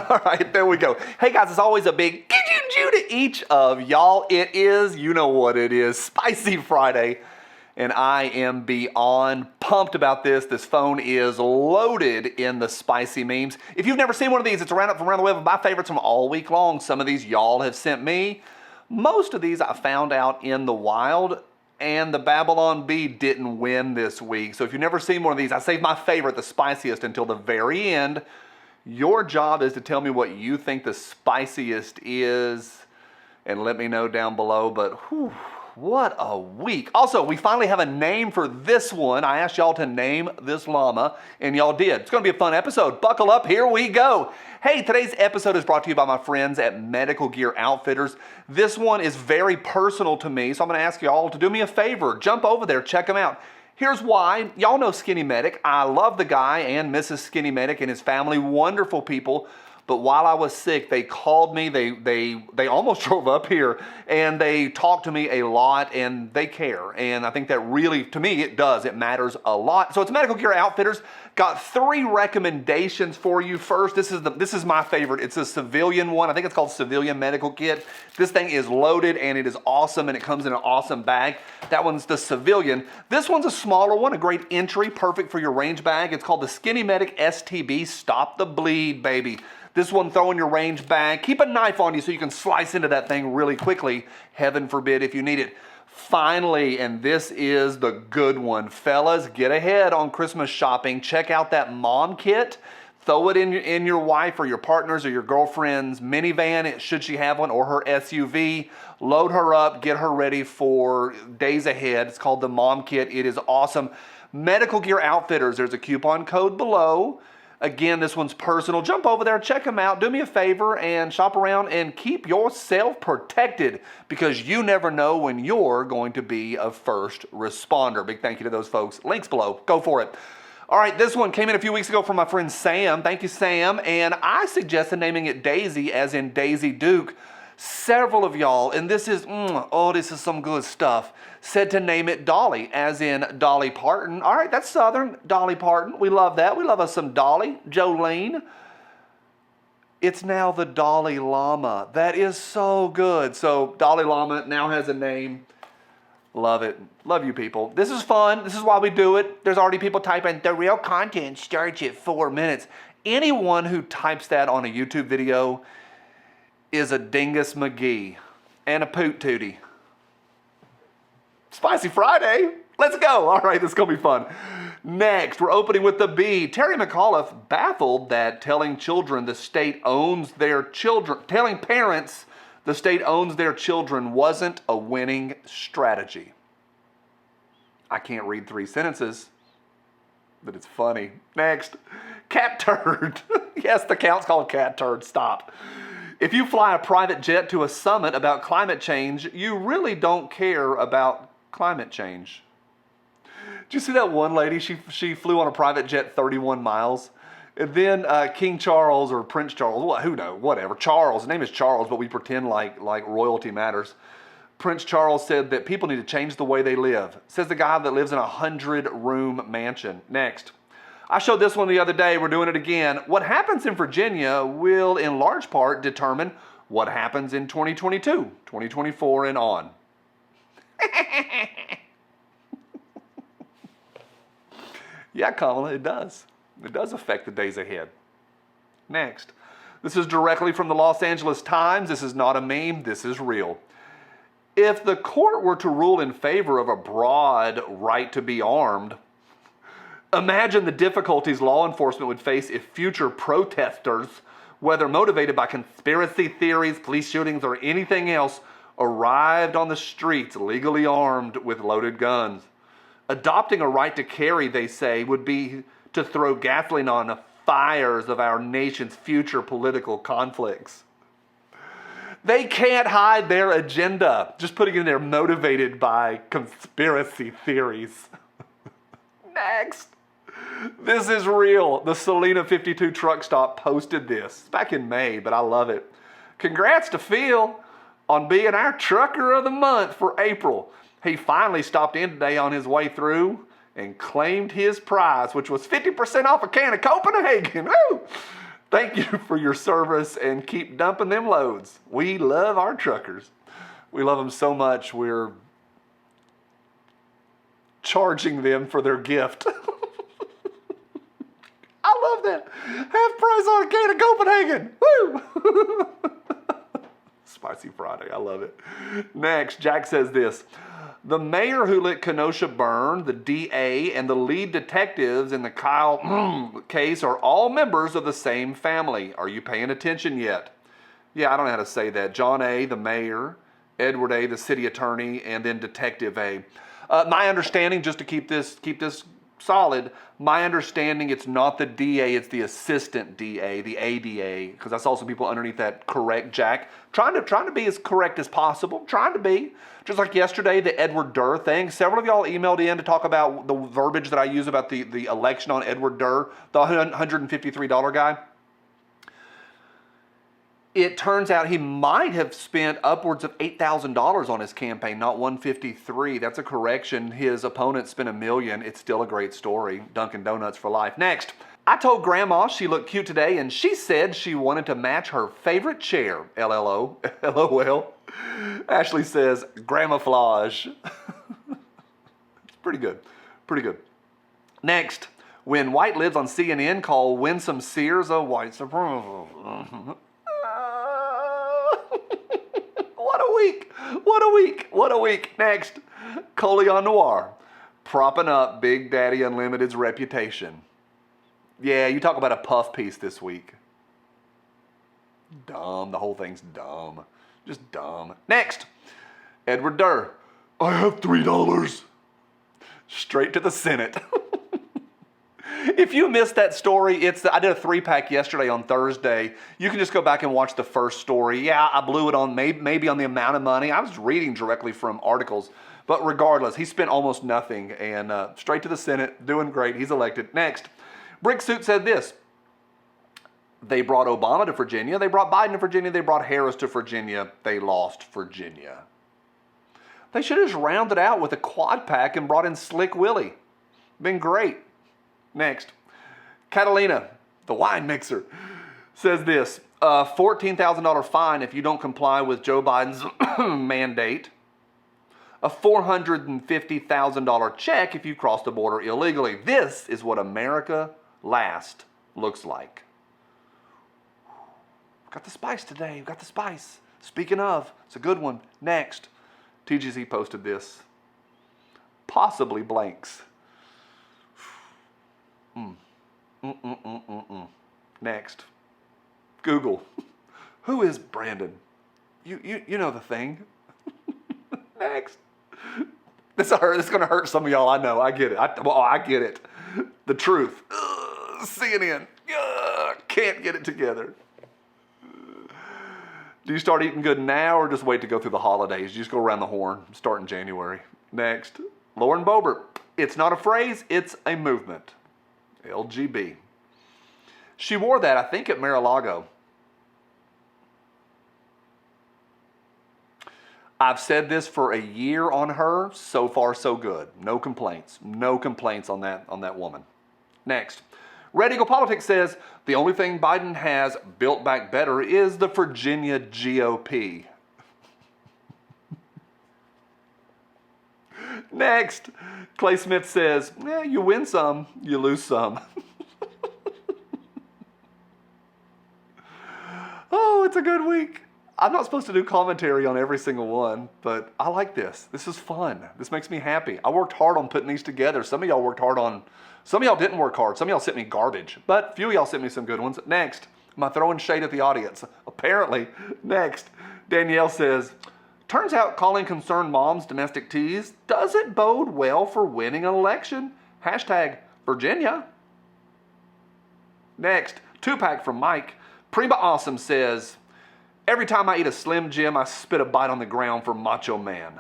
All right, there we go. Hey guys, it's always a big get you to each of y'all. It is, you know what it is, Spicy Friday. And I am beyond pumped about this. This phone is loaded in the spicy memes. If you've never seen one of these, it's a roundup from around the web of my favorites from all week long. Some of these y'all have sent me. Most of these I found out in the wild, and the Babylon Bee didn't win this week. So if you've never seen one of these, I saved my favorite, the spiciest, until the very end. Your job is to tell me what you think the spiciest is, and let me know down below. But whew, what a week. Also, we finally have a name for this one. I asked y'all to name this llama, and y'all did. It's going to be a fun episode. Buckle up, here we go. Hey, today's episode is brought to you by my friends at Medical Gear Outfitters. This one is very personal to me, so I'm going to ask y'all to do me a favor. Jump over there, check them out. Here's why. Y'all know Skinny Medic. I love the guy and Mrs. Skinny Medic and his family. Wonderful people. But while I was sick, they called me. They almost drove up here, and they talked to me a lot, and they care. And I think that really, to me, it does. It matters a lot. So it's Medical Gear Outfitters. Got 3 recommendations for you. First, this is my favorite. It's a civilian one. I think it's called Civilian Medical Kit. This thing is loaded, and it is awesome, and it comes in an awesome bag. That one's the civilian. This one's a smaller one, a great entry, perfect for your range bag. It's called the Skinny Medic STB. Stop the bleed, baby. This one, throw in your range bag. Keep a knife on you so you can slice into that thing really quickly. Heaven forbid if you need it. Finally, and this is the good one. Fellas, get ahead on Christmas shopping. Check out that mom kit. Throw it in your wife or your partner's or your girlfriend's minivan, should she have one, or her SUV. Load her up, get her ready for days ahead. It's called the mom kit. It is awesome. Medical Gear Outfitters, there's a coupon code below. Again, this one's personal. Jump over there, check them out. Do me a favor and shop around and keep yourself protected, because you never know when you're going to be a first responder. Big thank you to those folks. Links below. Go for it. All right, this one came in a few weeks ago from my friend Sam. Thank you, Sam. And I suggested naming it Daisy, as in Daisy Duke. Several of y'all, and this is, this is some good stuff, said to name it Dolly, as in Dolly Parton. All right, that's Southern, Dolly Parton. We love that. We love us some Dolly. Jolene. It's now the Dolly Llama. That is so good. So Dolly Llama now has a name. Love it. Love you people. This is fun. This is why we do it. There's already people typing, the real content starts at 4 minutes. Anyone who types that on a YouTube video is a Dingus McGee and a Poot Tootie. Spicy Friday. Let's go. All right, this is going to be fun. Next, we're opening with the B. Terry McAuliffe baffled that telling children the state owns their children, telling parents the state owns their children wasn't a winning strategy. I can't read 3 sentences, but it's funny. Next, cat turd. Yes, the count's called cat turd. Stop. If you fly a private jet to a summit about climate change, you really don't care about climate change. Did you see that one lady? She flew on a private jet 31 miles. And then King Charles or Prince Charles, who knows, whatever. Charles, his name is Charles, but we pretend like royalty matters. Prince Charles said that people need to change the way they live. Says the guy that lives in a 100-room mansion. Next. I showed this one the other day. We're doing it again. What happens in Virginia will, in large part, determine what happens in 2022, 2024, and on. Yeah, Kamala, it does. It does affect the days ahead. Next. This is directly from the Los Angeles Times. This is not a meme. This is real. If the court were to rule in favor of a broad right to be armed, imagine the difficulties law enforcement would face if future protesters, whether motivated by conspiracy theories, police shootings, or anything else, arrived on the streets legally armed with loaded guns. Adopting a right to carry, they say, would be to throw gasoline on the fires of our nation's future political conflicts. They can't hide their agenda. Just putting in there, motivated by conspiracy theories. Next. This is real. The Salina 52 truck stop posted this back in May, but I love it. Congrats to Phil on being our trucker of the month for April. He finally stopped in today on his way through and claimed his prize, which was 50% off a can of Copenhagen. Woo! Thank you for your service and keep dumping them loads. We love our truckers. We love them so much, we're charging them for their gift. I love that. Half price on a can of Copenhagen. Woo! Spicy Friday. I love it. Next, Jack says this. The mayor who let Kenosha burn, the DA, and the lead detectives in the Kyle case are all members of the same family. Are you paying attention yet? Yeah, I don't know how to say that. John A., the mayor, Edward A., the city attorney, and then Detective A. My understanding, just to keep this solid, my understanding it's not the DA, it's the assistant DA, the ADA, because I saw some people underneath that correct Jack. Trying to be as correct as possible. Trying to be. Just like yesterday, the Edward Durr thing. Several of y'all emailed in to talk about the verbiage that I use about the election on Edward Durr, the $153 guy. It turns out he might have spent upwards of $8,000 on his campaign, not $153. That's a correction. His opponent spent $1 million. It's still a great story. Dunkin' Donuts for life. Next, I told Grandma she looked cute today, and she said she wanted to match her favorite chair. LLO. LOL. Ashley says, Grandmaflage. It's pretty good. Pretty good. Next, when White lives on CNN, call Winsome Sears a white supremacist. What a week. What a week. What a week. Next, Coleon Noir, propping up Big Daddy Unlimited's reputation. Yeah, you talk about a puff piece this week. Dumb. The whole thing's dumb. Just dumb. Next, Edward Durr. I have $3. Straight to the Senate. If you missed that story, I did a 3-pack yesterday on Thursday. You can just go back and watch the first story. Yeah, I blew it on maybe on the amount of money. I was reading directly from articles. But regardless, he spent almost nothing and straight to the Senate, doing great. He's elected. Next, Brick Suit said this. They brought Obama to Virginia. They brought Biden to Virginia. They brought Harris to Virginia. They lost Virginia. They should have just rounded out with a quad pack and brought in Slick Willie. Been great. Next, Catalina, the wine mixer, says this. $14,000 fine if you don't comply with Joe Biden's mandate. A $450,000 check if you cross the border illegally. This is what America last looks like. Got the spice today. Got the spice. Speaking of, it's a good one. Next, TGZ posted this. Possibly blanks. Next, Google. Who is Brandon? You know the thing. Next. This is going to hurt some of y'all. I know. I get it. I get it. The truth. CNN. Can't get it together. Do you start eating good now or just wait to go through the holidays? You just go around the horn, start in January. Next, Lauren Boebert. It's not a phrase, it's a movement. LGB. She wore that, I think, at Mar-a-Lago. I've said this for a year on her. So far, so good. No complaints. No complaints on that woman. Next. Red Eagle Politics says, the only thing Biden has built back better is the Virginia GOP. Next. Clay Smith says, you win some, you lose some. Oh, it's a good week. I'm not supposed to do commentary on every single one, but I like this. This is fun. This makes me happy. I worked hard on putting these together. Some of y'all worked hard on, some of y'all didn't work hard. Some of y'all sent me garbage, but a few of y'all sent me some good ones. Next, am I throwing shade at the audience? Apparently. Next, Danielle says, turns out calling concerned moms domestic teas doesn't bode well for winning an election. Hashtag Virginia. Next, 2-pack from Mike. Prima Awesome says, every time I eat a Slim Jim, I spit a bite on the ground for Macho Man.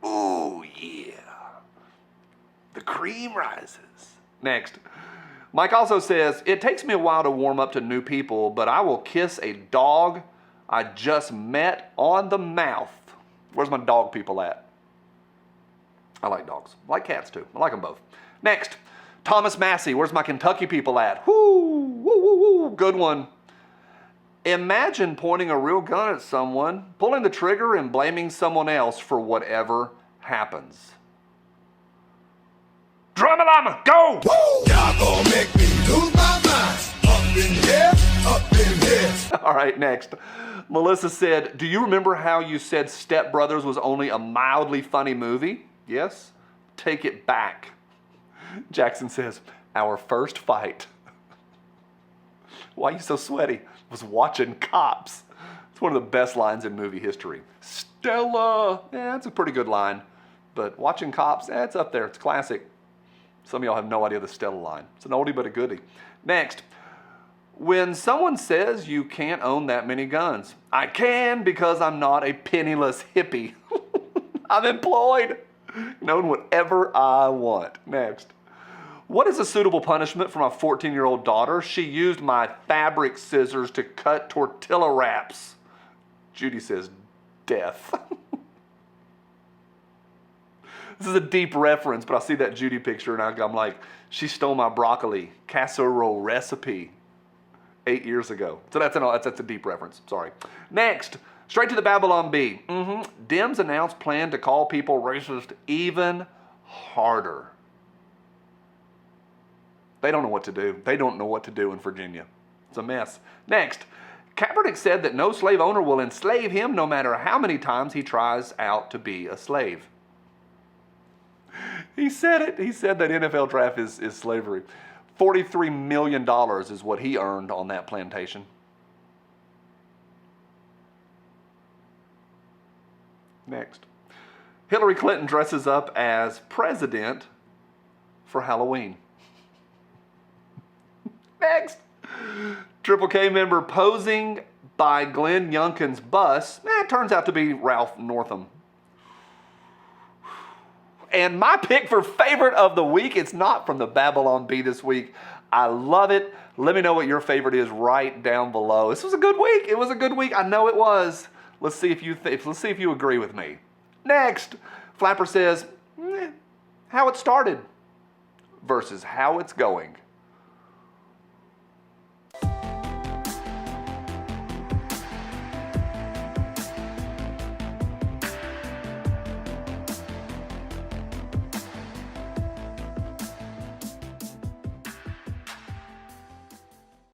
Ooh, yeah. The cream rises. Next, Mike also says, it takes me a while to warm up to new people, but I will kiss a dog I just met on the mouth. Where's my dog people at? I like dogs. I like cats too. I like them both. Next, Thomas Massey, where's my Kentucky people at? Woo, woo, woo, woo, good one. Imagine pointing a real gun at someone, pulling the trigger, and blaming someone else for whatever happens. DOLLY LLAMA, go! Woo! Y'all gonna make me lose my mind. Up in here, up in here. All right, next. Melissa said, do you remember how you said Step Brothers was only a mildly funny movie? Yes? Take it back. Jackson says, our first fight. Why are you so sweaty? Was watching Cops. It's one of the best lines in movie history. Stella. Yeah, that's a pretty good line. But watching Cops, it's up there. It's classic. Some of y'all have no idea the Stella line. It's an oldie but a goodie. Next. When someone says you can't own that many guns, I can because I'm not a penniless hippie. I'm employed. I can own whatever I want. Next. What is a suitable punishment for my 14-year-old daughter? She used my fabric scissors to cut tortilla wraps. Judy says, death. This is a deep reference, but I see that Judy picture and I'm like, she stole my broccoli casserole recipe 8 years ago. So that's a deep reference, sorry. Next, straight to the Babylon Bee. Dems announced plan to call people racist even harder. They don't know what to do. They don't know what to do in Virginia. It's a mess. Next, Kaepernick said that no slave owner will enslave him no matter how many times he tries out to be a slave. He said it. He said that NFL draft is slavery. $43 million is what he earned on that plantation. Next, Hillary Clinton dresses up as president for Halloween. Next, Triple K member posing by Glenn Youngkin's bus. It turns out to be Ralph Northam. And my pick for favorite of the week, it's not from the Babylon Bee this week. I love it. Let me know what your favorite is right down below. This was a good week. It was a good week. I know it was. Let's see if you agree with me. Next, Flapper says, how it started versus how it's going.